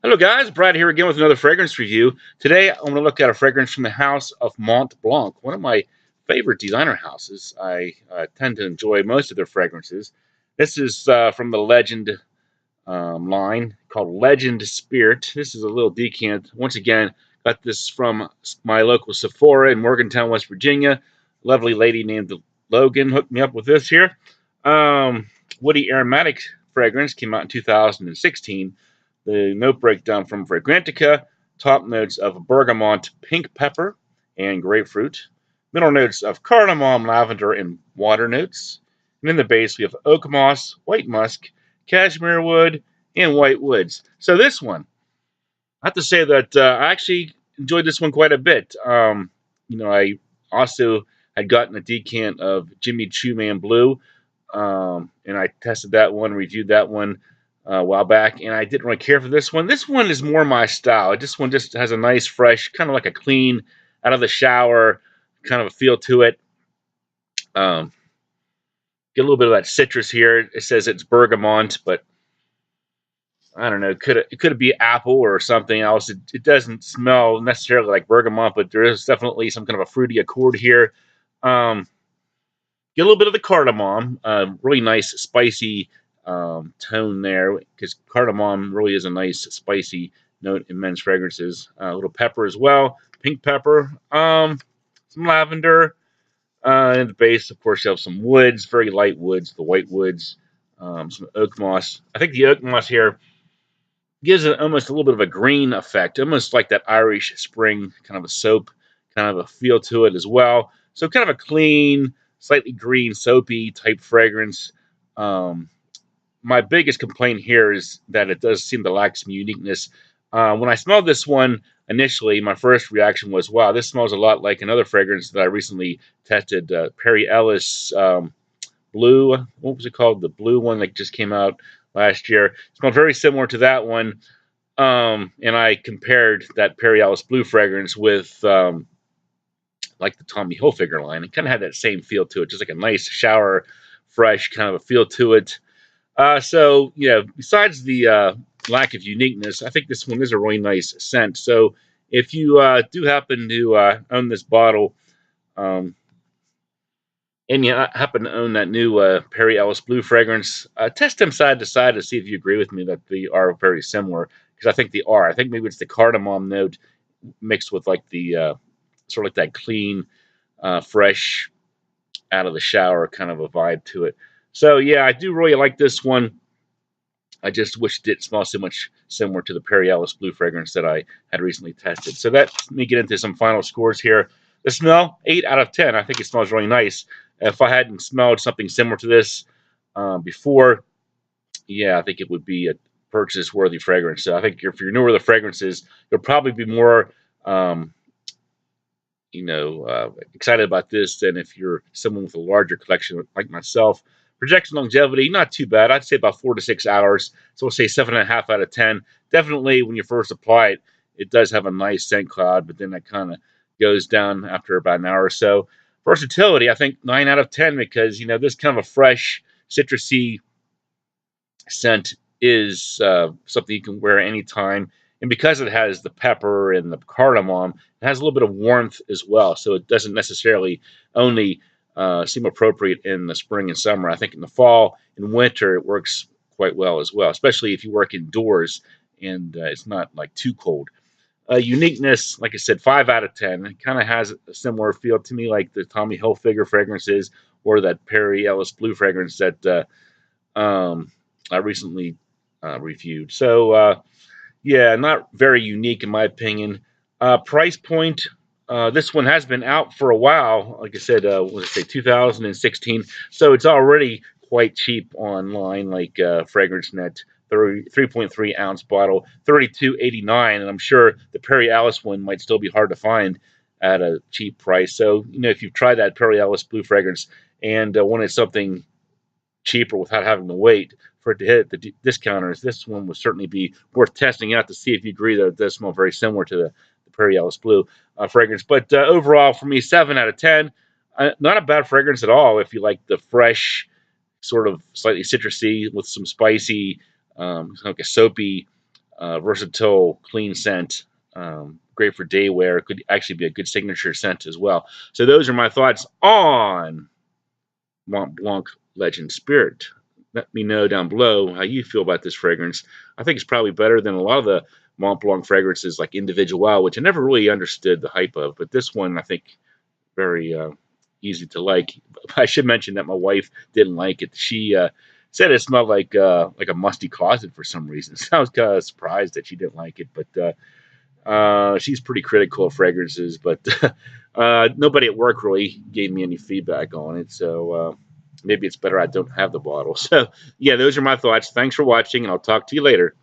Hello guys, Brad here again with another fragrance review. Today I'm going to look at a fragrance from the house of Mont Blanc, one of my favorite designer houses. I tend to enjoy most of their fragrances. This is from the Legend line called Legend Spirit. This is a little decant. Once again, got this from my local Sephora in Morgantown, West Virginia. Lovely lady named Logan hooked me up with this here. Woody aromatic fragrance came out in 2016. The note breakdown from Fragrantica, top notes of bergamot, pink pepper, and grapefruit. Middle notes of cardamom, lavender, and water notes. And in the base, we have oak moss, white musk, cashmere wood, and white woods. So this one, I have to say that I actually enjoyed this one quite a bit. I also had gotten a decant of Jimmy Choo Man Blue, and I tested that one, reviewed that one a while back, and I didn't really care for this one. This one is more my style. This one just has a nice, fresh, kind of like a clean, out of the shower kind of a feel to it. Um, get a little bit of that citrus here. It says it's bergamot, but I don't know. It could be apple or something else. It doesn't smell necessarily like bergamot, but there is definitely some kind of a fruity accord here. Um, get a little bit of the cardamom. Really nice, spicy tone there, because cardamom really is a nice, spicy note in men's fragrances. A little pepper as well, pink pepper, some lavender. In the base, of course, you have some woods, very light woods, the white woods, some oak moss. I think the oak moss here gives it almost a little bit of a green effect, almost like that Irish Spring kind of a soap, kind of a feel to it as well. So kind of a clean, slightly green, soapy type fragrance. Um, my biggest complaint here is that it does seem to lack some uniqueness. When I smelled this one initially, my first reaction was, wow, this smells a lot like another fragrance that I recently tested, Perry Ellis Blue. What was it called? The blue one that just came out last year. It smelled very similar to that one. And I compared that Perry Ellis Blue fragrance with like the Tommy Hilfiger line. It kind of had that same feel to it, just like a nice shower, fresh kind of a feel to it. Besides the lack of uniqueness, I think this one is a really nice scent. So if you do happen to own this bottle, um, and you happen to own that new Perry Ellis Blue fragrance, test them side to side to see if you agree with me that they are very similar. Because I think they are. I think maybe it's the cardamom note mixed with like the sort of like that clean, fresh, out of the shower kind of a vibe to it. So yeah, I do really like this one. I just wish it didn't smell so much similar to the Perry Ellis Blue fragrance that I had recently tested. So let me get into some final scores here. The smell, 8 out of 10. I think it smells really nice. If I hadn't smelled something similar to this before, yeah, I think it would be a purchase-worthy fragrance. So I think if you're newer to fragrances, you'll probably be more, excited about this than if you're someone with a larger collection like myself. Projection longevity, not too bad. I'd say about 4 to 6 hours. So we'll say 7.5 out of 10. Definitely, when you first apply it, it does have a nice scent cloud, but then that kind of goes down after about an hour or so. Versatility, I think 9 out of 10 because, this kind of a fresh, citrusy scent is something you can wear anytime. And because it has the pepper and the cardamom, it has a little bit of warmth as well. So it doesn't necessarily only seem appropriate in the spring and summer. I think in the fall and winter, it works quite well as well, especially if you work indoors and it's not like too cold. Uniqueness, like I said, 5 out of 10. It kind of has a similar feel to me like the Tommy Hilfiger fragrances or that Perry Ellis Blue fragrance that I recently reviewed. So, yeah, not very unique in my opinion. Price point. This one has been out for a while. Like I said, what did I say, 2016. So it's already quite cheap online, like Fragrance Net. 3.3 ounce bottle, 32.89, and I'm sure the Perry Ellis one might still be hard to find at a cheap price. So, if you've tried that Perry Ellis Blue fragrance and wanted something cheaper without having to wait for it to hit the discounters, this one would certainly be worth testing out to see if you agree that it does smell very similar to the Perry Ellis Blue fragrance. But overall, for me, 7 out of 10. Not a bad fragrance at all if you like the fresh, sort of slightly citrusy with some spicy, like a soapy versatile, clean scent. Great for day wear. Could actually be a good signature scent as well. So those are my thoughts on Mont Blanc Legend Spirit. Let me know down below how you feel about this fragrance. I think it's probably better than a lot of the Mont Blanc fragrances like Individual, which I never really understood the hype of. But this one, I think, very easy to like. I should mention that my wife didn't like it. She said it smelled like a musty closet for some reason. So I was kind of surprised that she didn't like it. But she's pretty critical of fragrances, but nobody at work really gave me any feedback on it. So maybe it's better I don't have the bottle. So, yeah, those are my thoughts. Thanks for watching, and I'll talk to you later.